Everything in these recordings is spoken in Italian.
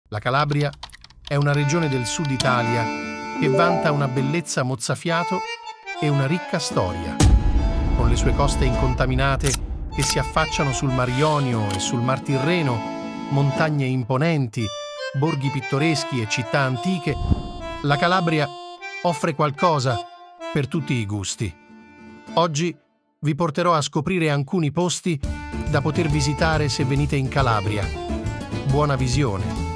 La Calabria è una regione del sud Italia che vanta una bellezza mozzafiato e una ricca storia, con le sue coste incontaminate che si affacciano sul Mar Ionio e sul Mar Tirreno, montagne imponenti, borghi pittoreschi e città antiche. La Calabria offre qualcosa per tutti i gusti. Oggi vi porterò a scoprire alcuni posti da poter visitare se venite in Calabria. Buona visione!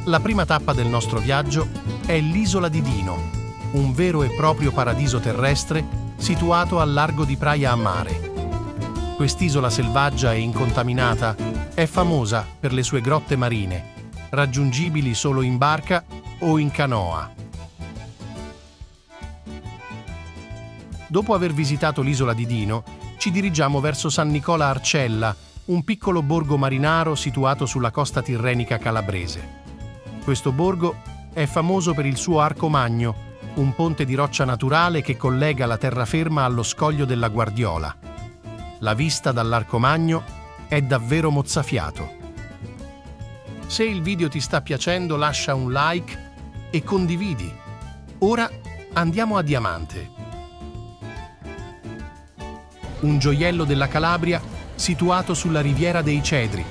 La prima tappa del nostro viaggio è l'isola di Dino, un vero e proprio paradiso terrestre situato al largo di Praia a Mare. Quest'isola selvaggia e incontaminata è famosa per le sue grotte marine, raggiungibili solo in barca o in canoa. Dopo aver visitato l'isola di Dino, ci dirigiamo verso San Nicola Arcella, un piccolo borgo marinaro situato sulla costa tirrenica calabrese. Questo borgo è famoso per il suo Arco Magno, un ponte di roccia naturale che collega la terraferma allo scoglio della Guardiola. La vista dall'Arco Magno è davvero mozzafiato. Se il video ti sta piacendo, lascia un like e condividi. Ora andiamo a Diamante, un gioiello della Calabria situato sulla Riviera dei Cedri,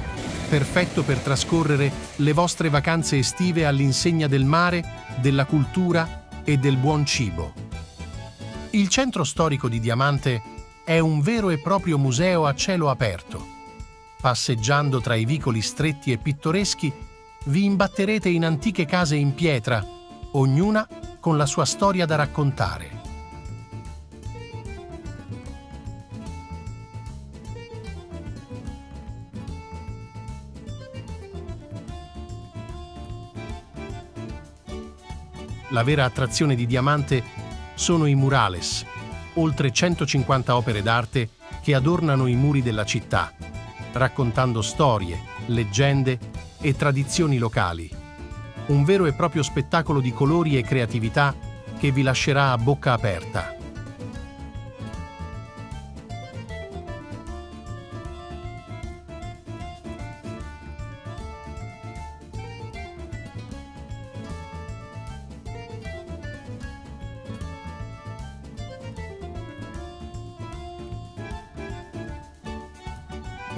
perfetto per trascorrere le vostre vacanze estive all'insegna del mare, della cultura e del buon cibo. Il centro storico di Diamante è un vero e proprio museo a cielo aperto. Passeggiando tra i vicoli stretti e pittoreschi, vi imbatterete in antiche case in pietra, ognuna con la sua storia da raccontare. La vera attrazione di Diamante sono i murales, oltre 150 opere d'arte che adornano i muri della città, raccontando storie, leggende e tradizioni locali. Un vero e proprio spettacolo di colori e creatività che vi lascerà a bocca aperta.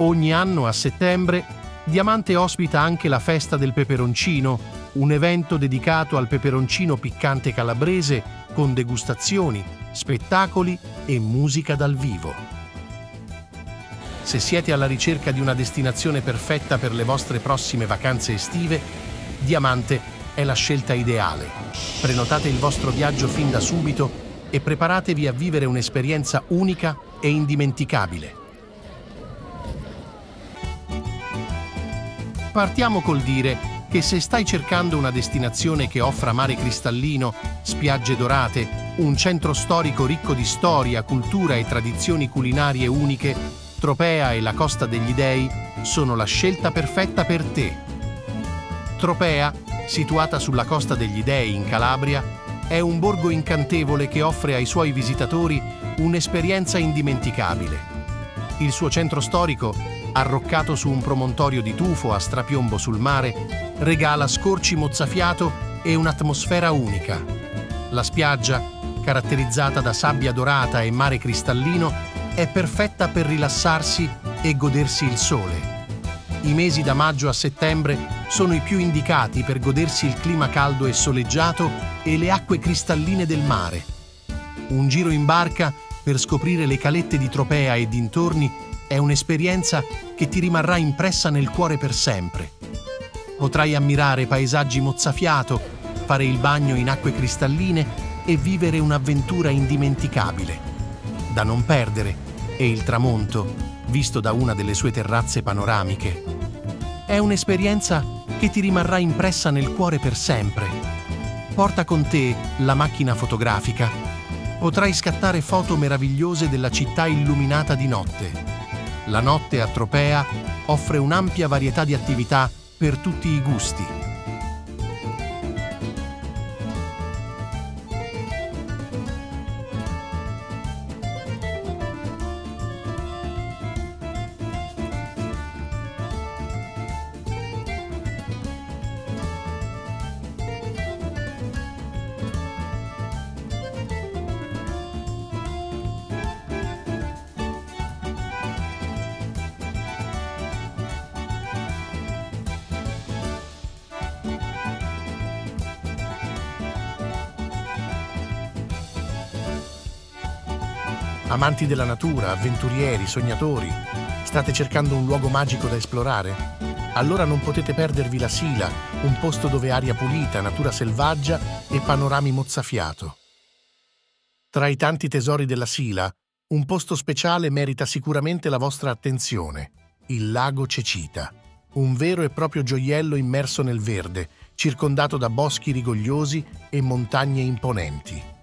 Ogni anno a settembre, Diamante ospita anche la Festa del Peperoncino, un evento dedicato al peperoncino piccante calabrese con degustazioni, spettacoli e musica dal vivo. Se siete alla ricerca di una destinazione perfetta per le vostre prossime vacanze estive, Diamante è la scelta ideale. Prenotate il vostro viaggio fin da subito e preparatevi a vivere un'esperienza unica e indimenticabile. Partiamo col dire che se stai cercando una destinazione che offra mare cristallino, spiagge dorate, un centro storico ricco di storia, cultura e tradizioni culinarie uniche, Tropea e la Costa degli Dei sono la scelta perfetta per te. Tropea, situata sulla Costa degli Dei in Calabria, è un borgo incantevole che offre ai suoi visitatori un'esperienza indimenticabile. Il suo centro storico, arroccato su un promontorio di tufo a strapiombo sul mare, regala scorci mozzafiato e un'atmosfera unica. La spiaggia, caratterizzata da sabbia dorata e mare cristallino, è perfetta per rilassarsi e godersi il sole. I mesi da maggio a settembre sono i più indicati per godersi il clima caldo e soleggiato e le acque cristalline del mare. Un giro in barca per scoprire le calette di Tropea e dintorni è un'esperienza che ti rimarrà impressa nel cuore per sempre. Potrai ammirare paesaggi mozzafiato, fare il bagno in acque cristalline e vivere un'avventura indimenticabile. Da non perdere è il tramonto, visto da una delle sue terrazze panoramiche. È un'esperienza che ti rimarrà impressa nel cuore per sempre. Porta con te la macchina fotografica. Potrai scattare foto meravigliose della città illuminata di notte. La notte a Tropea offre un'ampia varietà di attività per tutti i gusti. Amanti della natura, avventurieri, sognatori, state cercando un luogo magico da esplorare? Allora non potete perdervi la Sila, un posto dove aria pulita, natura selvaggia e panorami mozzafiato. Tra i tanti tesori della Sila, un posto speciale merita sicuramente la vostra attenzione: il lago Cecita, un vero e proprio gioiello immerso nel verde, circondato da boschi rigogliosi e montagne imponenti.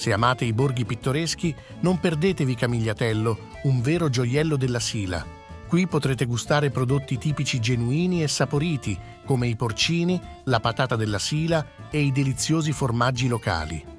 Se amate i borghi pittoreschi, non perdetevi Camigliatello, un vero gioiello della Sila. Qui potrete gustare prodotti tipici genuini e saporiti, come i porcini, la patata della Sila e i deliziosi formaggi locali.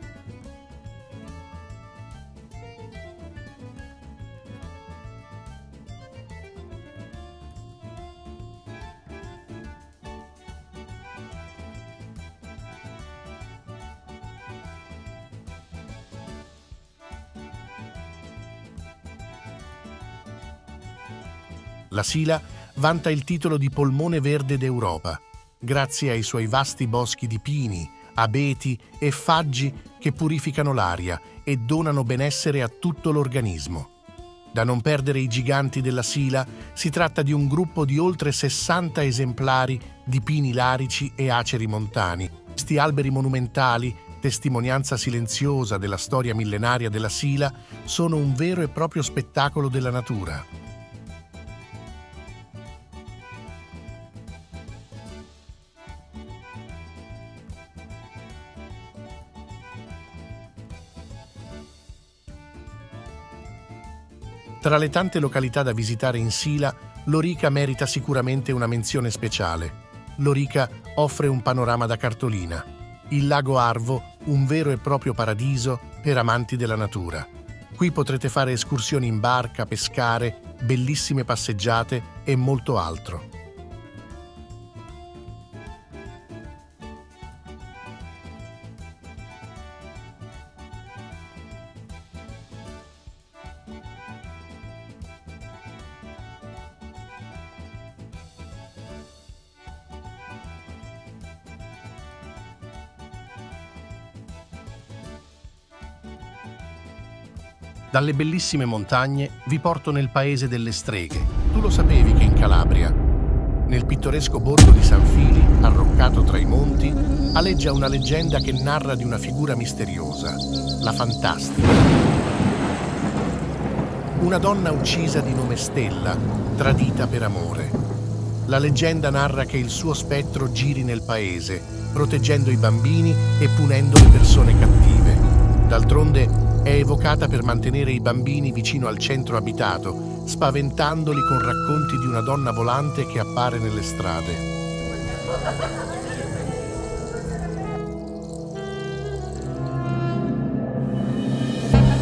La Sila vanta il titolo di polmone verde d'Europa, grazie ai suoi vasti boschi di pini, abeti e faggi che purificano l'aria e donano benessere a tutto l'organismo. Da non perdere i giganti della Sila, si tratta di un gruppo di oltre 60 esemplari di pini larici e aceri montani. Questi alberi monumentali, testimonianza silenziosa della storia millenaria della Sila, sono un vero e proprio spettacolo della natura. Tra le tante località da visitare in Sila, Lorica merita sicuramente una menzione speciale. Lorica offre un panorama da cartolina. Il lago Arvo, un vero e proprio paradiso per amanti della natura. Qui potrete fare escursioni in barca, pescare, bellissime passeggiate e molto altro. Dalle bellissime montagne vi porto nel paese delle streghe. Tu lo sapevi che in Calabria, nel pittoresco borgo di San Fili, arroccato tra i monti, aleggia una leggenda che narra di una figura misteriosa, la Fantastica. Una donna uccisa di nome Stella, tradita per amore. La leggenda narra che il suo spettro giri nel paese, proteggendo i bambini e punendo le persone cattive. D'altronde è evocata per mantenere i bambini vicino al centro abitato, spaventandoli con racconti di una donna volante che appare nelle strade.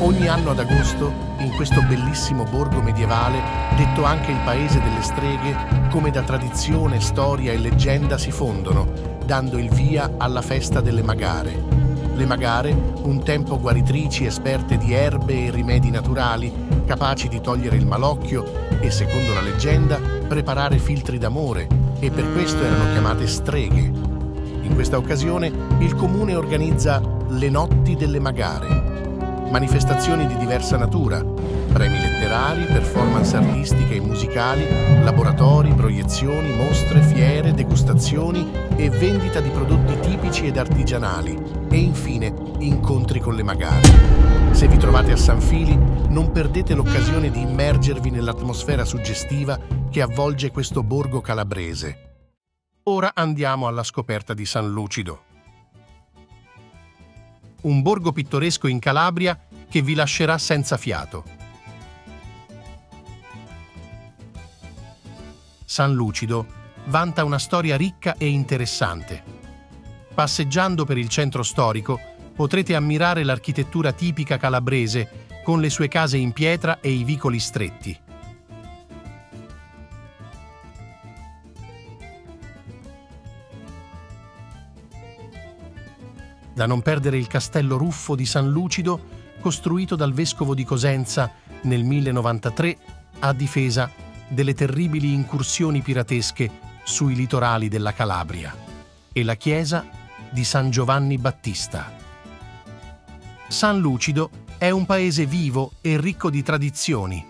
Ogni anno ad agosto, in questo bellissimo borgo medievale, detto anche il paese delle streghe, come da tradizione, storia e leggenda si fondono, dando il via alla festa delle Magare. Le Magare, un tempo guaritrici esperte di erbe e rimedi naturali, capaci di togliere il malocchio e, secondo la leggenda, preparare filtri d'amore, e per questo erano chiamate streghe. In questa occasione il comune organizza le Notti delle Magare, manifestazioni di diversa natura, premi letterari, performance artistiche e musicali, laboratori, proiezioni, mostre, fiere, degustazioni e vendita di prodotti tipici ed artigianali, e infine incontri con le Magare. Se vi trovate a San Fili, non perdete l'occasione di immergervi nell'atmosfera suggestiva che avvolge questo borgo calabrese. Ora andiamo alla scoperta di San Lucido. Un borgo pittoresco in Calabria che vi lascerà senza fiato. San Lucido vanta una storia ricca e interessante. Passeggiando per il centro storico potrete ammirare l'architettura tipica calabrese con le sue case in pietra e i vicoli stretti. Da non perdere il castello Ruffo di San Lucido, costruito dal vescovo di Cosenza nel 1093 a difesa delle terribili incursioni piratesche sui litorali della Calabria, e la chiesa di San Giovanni Battista. San Lucido è un paese vivo e ricco di tradizioni.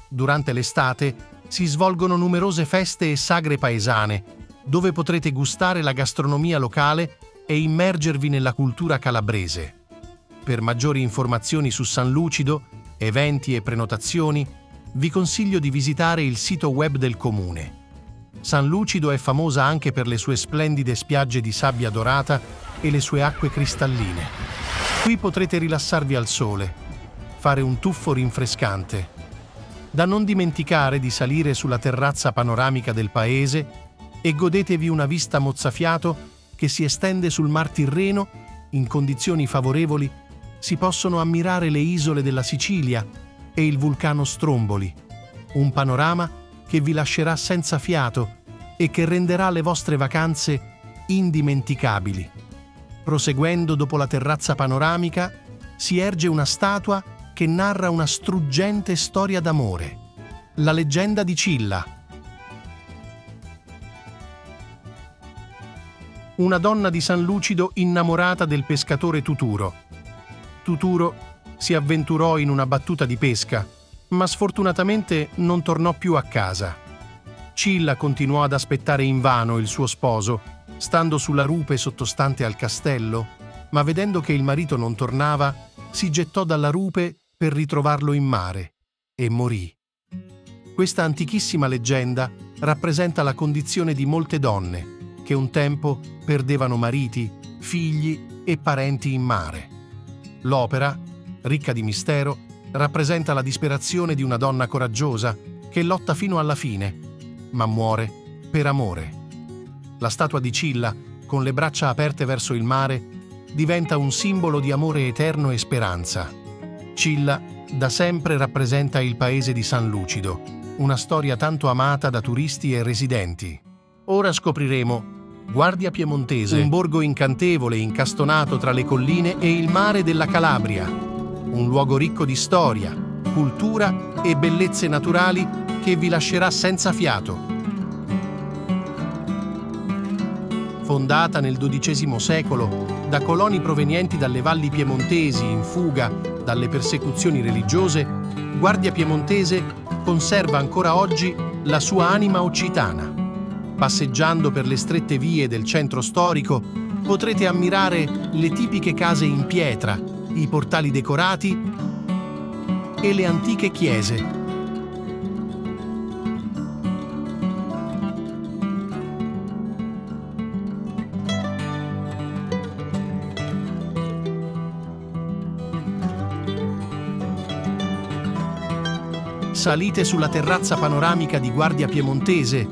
Durante l'estate si svolgono numerose feste e sagre paesane, dove potrete gustare la gastronomia locale e immergervi nella cultura calabrese. Per maggiori informazioni su San Lucido, eventi e prenotazioni, vi consiglio di visitare il sito web del comune. San Lucido è famosa anche per le sue splendide spiagge di sabbia dorata e le sue acque cristalline. Qui potrete rilassarvi al sole, fare un tuffo rinfrescante. Da non dimenticare di salire sulla terrazza panoramica del paese e godetevi una vista mozzafiato che si estende sul Mar Tirreno. In condizioni favorevoli si possono ammirare le isole della Sicilia e il vulcano Stromboli, un panorama che vi lascerà senza fiato e che renderà le vostre vacanze indimenticabili. Proseguendo dopo la terrazza panoramica si erge una statua che narra una struggente storia d'amore, la leggenda di Cilla. Una donna di San Lucido innamorata del pescatore Tuturo. Tuturo si avventurò in una battuta di pesca, ma sfortunatamente non tornò più a casa. Cilla continuò ad aspettare invano il suo sposo, stando sulla rupe sottostante al castello, ma vedendo che il marito non tornava, si gettò dalla rupe per ritrovarlo in mare e morì. Questa antichissima leggenda rappresenta la condizione di molte donne che un tempo perdevano mariti, figli e parenti in mare. L'opera, ricca di mistero, rappresenta la disperazione di una donna coraggiosa che lotta fino alla fine, ma muore per amore. La statua di Cilla, con le braccia aperte verso il mare, diventa un simbolo di amore eterno e speranza. Cilla da sempre rappresenta il paese di San Lucido, una storia tanto amata da turisti e residenti. Ora scopriremo Guardia Piemontese, un borgo incantevole incastonato tra le colline e il mare della Calabria, un luogo ricco di storia, cultura e bellezze naturali che vi lascerà senza fiato. Fondata nel XII secolo da coloni provenienti dalle valli piemontesi in fuga dalle persecuzioni religiose, Guardia Piemontese conserva ancora oggi la sua anima occitana. Passeggiando per le strette vie del centro storico potrete ammirare le tipiche case in pietra, i portali decorati e le antiche chiese. Salite sulla terrazza panoramica di Guardia Piemontese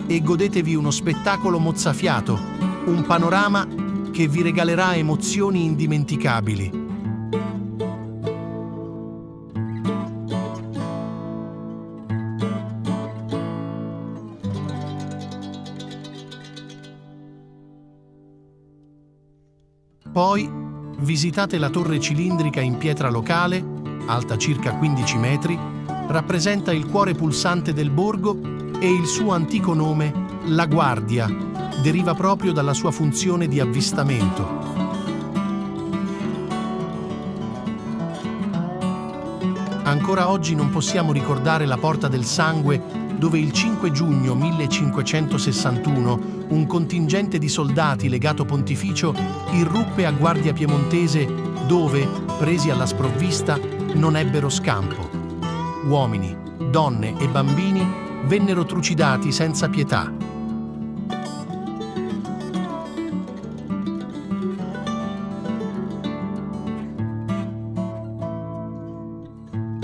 e godetevi uno spettacolo mozzafiato, un panorama che vi regalerà emozioni indimenticabili. Poi visitate la torre cilindrica in pietra locale, alta circa 15 metri, rappresenta il cuore pulsante del borgo e il suo antico nome, La Guardia, deriva proprio dalla sua funzione di avvistamento. Ancora oggi non possiamo ricordare la Porta del Sangue, dove il 5 giugno 1561 un contingente di soldati legato pontificio irruppe a Guardia Piemontese, dove, presi alla sprovvista, non ebbero scampo. Uomini, donne e bambini vennero trucidati senza pietà.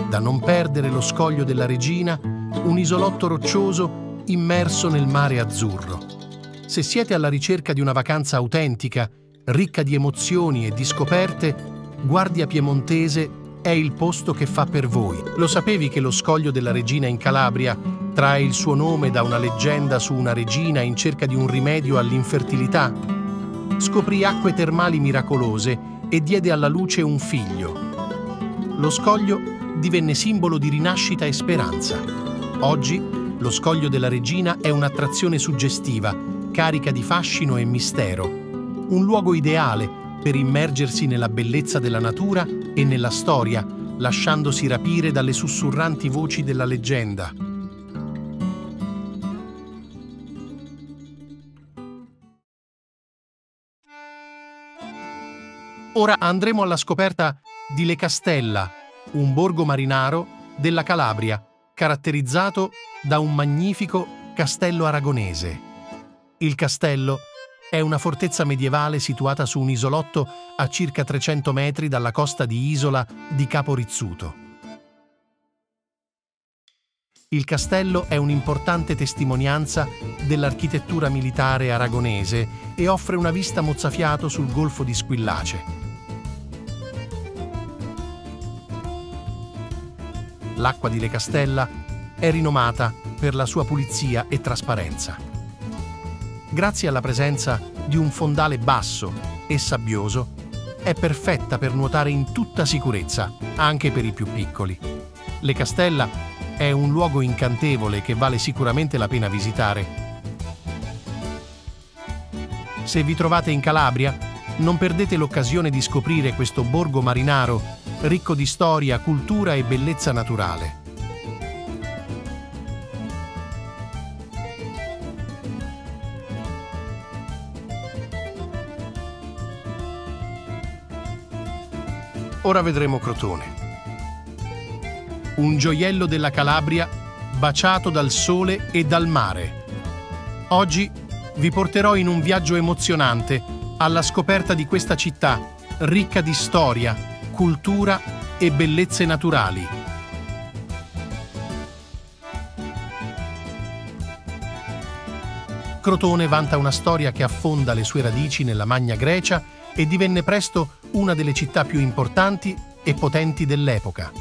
Da non perdere lo Scoglio della Regina, un isolotto roccioso immerso nel mare azzurro. Se siete alla ricerca di una vacanza autentica, ricca di emozioni e di scoperte, Guardia Piemontese è il posto che fa per voi. Lo sapevi che lo Scoglio della Regina in Calabria trae il suo nome da una leggenda su una regina in cerca di un rimedio all'infertilità? Scoprì acque termali miracolose e diede alla luce un figlio. Lo scoglio divenne simbolo di rinascita e speranza. Oggi lo Scoglio della Regina è un'attrazione suggestiva, carica di fascino e mistero. un luogo ideale per immergersi nella bellezza della natura e nella storia, lasciandosi rapire dalle sussurranti voci della leggenda. Ora andremo alla scoperta di Le Castella, un borgo marinaro della Calabria, caratterizzato da un magnifico castello aragonese. Il castello è una fortezza medievale situata su un isolotto a circa 300 metri dalla costa di Isola di Capo Rizzuto. Il castello è un'importante testimonianza dell'architettura militare aragonese e offre una vista mozzafiato sul golfo di Squillace. L'acqua di Le Castella è rinomata per la sua pulizia e trasparenza. Grazie alla presenza di un fondale basso e sabbioso, è perfetta per nuotare in tutta sicurezza, anche per i più piccoli. Le Castella è un luogo incantevole che vale sicuramente la pena visitare. Se vi trovate in Calabria, non perdete l'occasione di scoprire questo borgo marinaro ricco di storia, cultura e bellezza naturale. Ora vedremo Crotone. Un gioiello della Calabria baciato dal sole e dal mare. Oggi vi porterò in un viaggio emozionante alla scoperta di questa città ricca di storia, cultura e bellezze naturali. Crotone vanta una storia che affonda le sue radici nella Magna Grecia e divenne presto una delle città più importanti e potenti dell'epoca.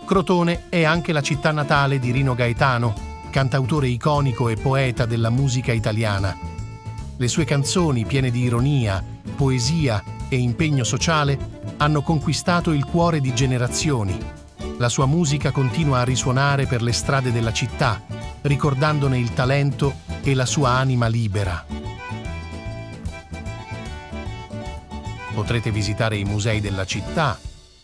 Crotone è anche la città natale di Rino Gaetano, cantautore iconico e poeta della musica italiana. Le sue canzoni, piene di ironia, poesia e impegno sociale, hanno conquistato il cuore di generazioni. La sua musica continua a risuonare per le strade della città, ricordandone il talento e la sua anima libera. Potrete visitare i musei della città,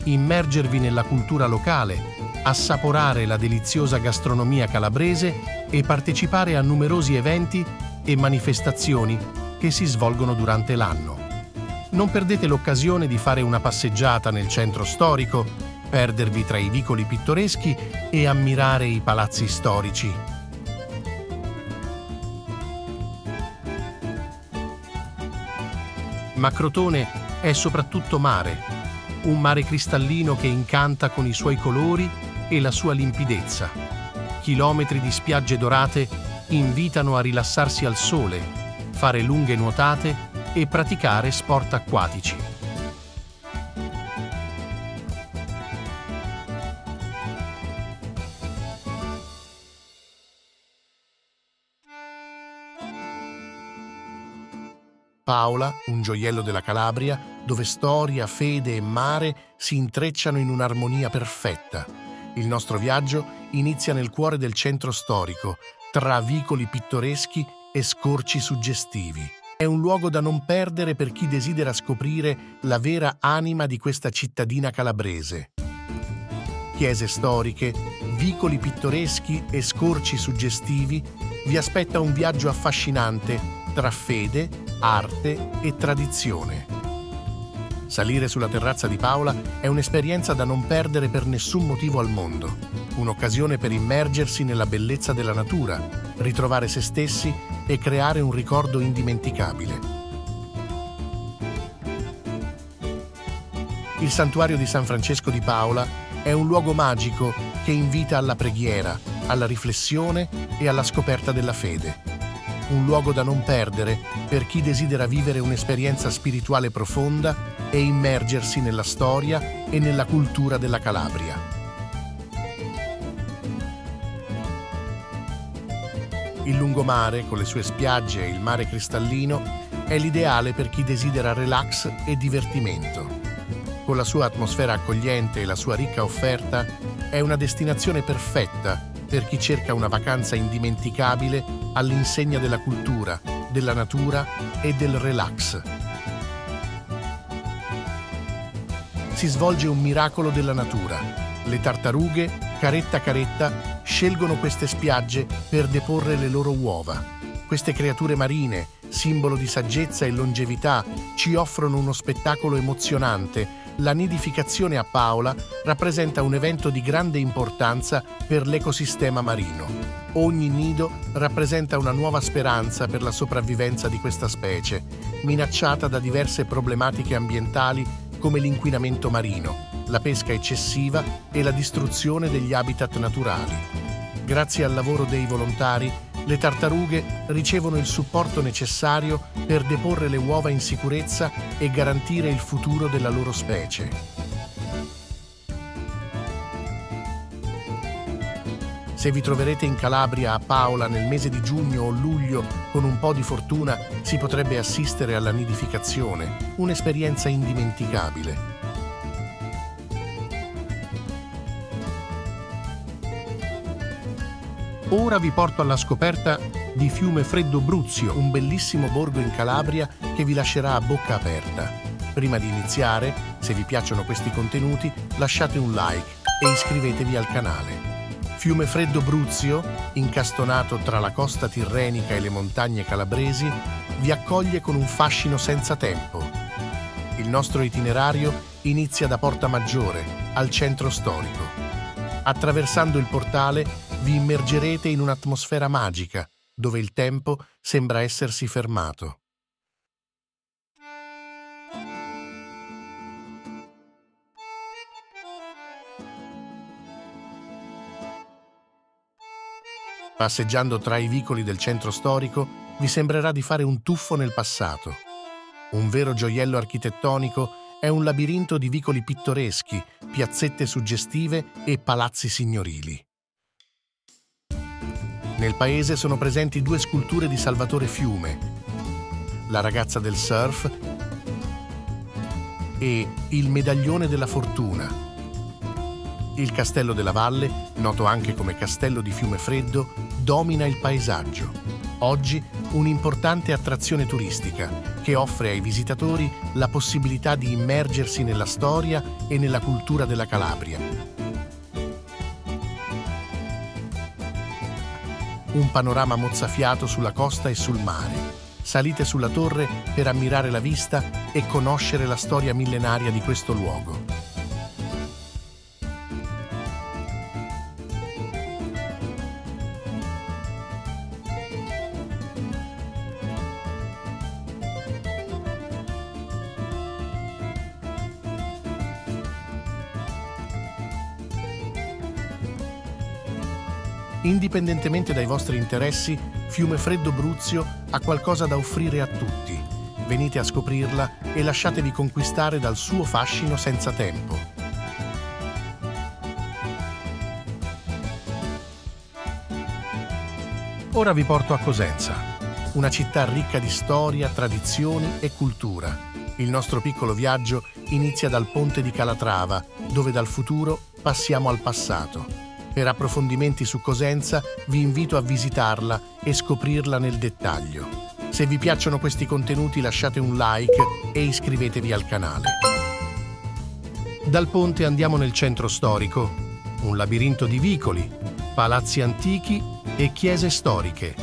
immergervi nella cultura locale, assaporare la deliziosa gastronomia calabrese e partecipare a numerosi eventi e manifestazioni che si svolgono durante l'anno. Non perdete l'occasione di fare una passeggiata nel centro storico, perdervi tra i vicoli pittoreschi e ammirare i palazzi storici. Ma Crotone è soprattutto mare, un mare cristallino che incanta con i suoi colori e la sua limpidezza. Chilometri di spiagge dorate invitano a rilassarsi al sole, fare lunghe nuotate e praticare sport acquatici. Paola, un gioiello della Calabria, dove storia, fede e mare si intrecciano in un'armonia perfetta. Il nostro viaggio inizia nel cuore del centro storico, tra vicoli pittoreschi e scorci suggestivi. È un luogo da non perdere per chi desidera scoprire la vera anima di questa cittadina calabrese. Chiese storiche, vicoli pittoreschi e scorci suggestivi, vi aspetta un viaggio affascinante tra fede, arte e tradizione. Salire sulla terrazza di Paola è un'esperienza da non perdere per nessun motivo al mondo. Un'occasione per immergersi nella bellezza della natura, ritrovare se stessi e creare un ricordo indimenticabile. Il santuario di San Francesco di Paola è un luogo magico che invita alla preghiera, alla riflessione e alla scoperta della fede. Un luogo da non perdere per chi desidera vivere un'esperienza spirituale profonda e immergersi nella storia e nella cultura della Calabria. Il lungomare, con le sue spiagge e il mare cristallino, è l'ideale per chi desidera relax e divertimento. Con la sua atmosfera accogliente e la sua ricca offerta, è una destinazione perfetta per chi cerca una vacanza indimenticabile all'insegna della cultura, della natura e del relax. Si svolge un miracolo della natura. Le tartarughe, caretta caretta, scelgono queste spiagge per deporre le loro uova. Queste creature marine, simbolo di saggezza e longevità, ci offrono uno spettacolo emozionante. La nidificazione a Paola rappresenta un evento di grande importanza per l'ecosistema marino. Ogni nido rappresenta una nuova speranza per la sopravvivenza di questa specie, minacciata da diverse problematiche ambientali come l'inquinamento marino, la pesca eccessiva e la distruzione degli habitat naturali. Grazie al lavoro dei volontari, le tartarughe ricevono il supporto necessario per deporre le uova in sicurezza e garantire il futuro della loro specie. Se vi troverete in Calabria a Paola nel mese di giugno o luglio, con un po' di fortuna si potrebbe assistere alla nidificazione, un'esperienza indimenticabile. Ora vi porto alla scoperta di Fiumefreddo Bruzio, un bellissimo borgo in Calabria che vi lascerà a bocca aperta. Prima di iniziare, se vi piacciono questi contenuti, lasciate un like e iscrivetevi al canale. Fiumefreddo Bruzio, incastonato tra la costa tirrenica e le montagne calabresi, vi accoglie con un fascino senza tempo. Il nostro itinerario inizia da Porta Maggiore, al centro storico. Attraversando il portale, vi immergerete in un'atmosfera magica, dove il tempo sembra essersi fermato. Passeggiando tra i vicoli del centro storico, vi sembrerà di fare un tuffo nel passato. Un vero gioiello architettonico è un labirinto di vicoli pittoreschi, piazzette suggestive e palazzi signorili. Nel paese sono presenti 2 sculture di Salvatore Fiume, la ragazza del surf e il medaglione della fortuna. Il Castello della Valle, noto anche come Castello di Fiumefreddo, domina il paesaggio. Oggi un'importante attrazione turistica che offre ai visitatori la possibilità di immergersi nella storia e nella cultura della Calabria. Un panorama mozzafiato sulla costa e sul mare. Salite sulla torre per ammirare la vista e conoscere la storia millenaria di questo luogo. Indipendentemente dai vostri interessi, Fiumefreddo Bruzio ha qualcosa da offrire a tutti. Venite a scoprirla e lasciatevi conquistare dal suo fascino senza tempo. Ora vi porto a Cosenza, una città ricca di storia, tradizioni e cultura. Il nostro piccolo viaggio inizia dal ponte di Calatrava, dove dal futuro passiamo al passato. Per approfondimenti su Cosenza vi invito a visitarla e scoprirla nel dettaglio. Se vi piacciono questi contenuti lasciate un like e iscrivetevi al canale. Dal ponte andiamo nel centro storico, un labirinto di vicoli, palazzi antichi e chiese storiche.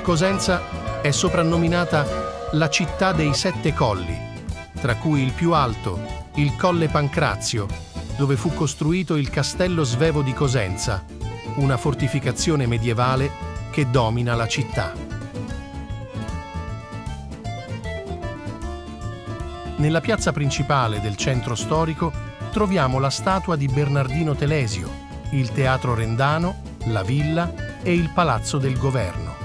Cosenza è soprannominata la città dei 7 colli, tra cui il più alto, il Colle Pancrazio, dove fu costruito il Castello Svevo di Cosenza, una fortificazione medievale che domina la città. Nella piazza principale del centro storico troviamo la statua di Bernardino Telesio, il Teatro Rendano, la villa e il Palazzo del Governo.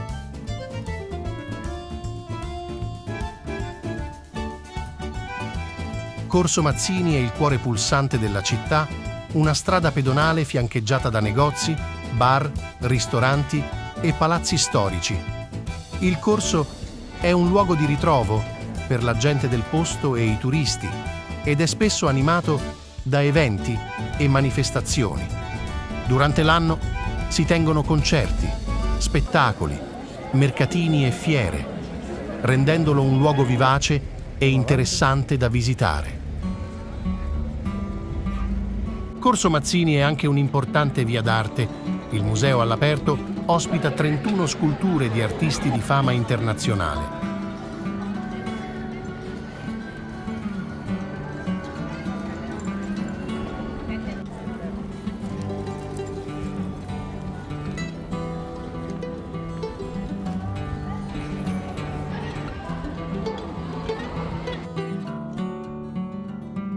Corso Mazzini è il cuore pulsante della città, una strada pedonale fiancheggiata da negozi, bar, ristoranti e palazzi storici. Il corso è un luogo di ritrovo per la gente del posto e i turisti ed è spesso animato da eventi e manifestazioni. Durante l'anno si tengono concerti, spettacoli, mercatini e fiere, rendendolo un luogo vivace e interessante da visitare. Corso Mazzini è anche un'importante via d'arte. Il museo all'aperto ospita 31 sculture di artisti di fama internazionale.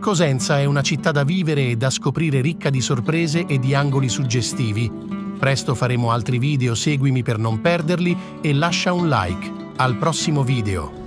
Cosenza è una città da vivere e da scoprire, ricca di sorprese e di angoli suggestivi. Presto faremo altri video, seguimi per non perderli e lascia un like. Al prossimo video!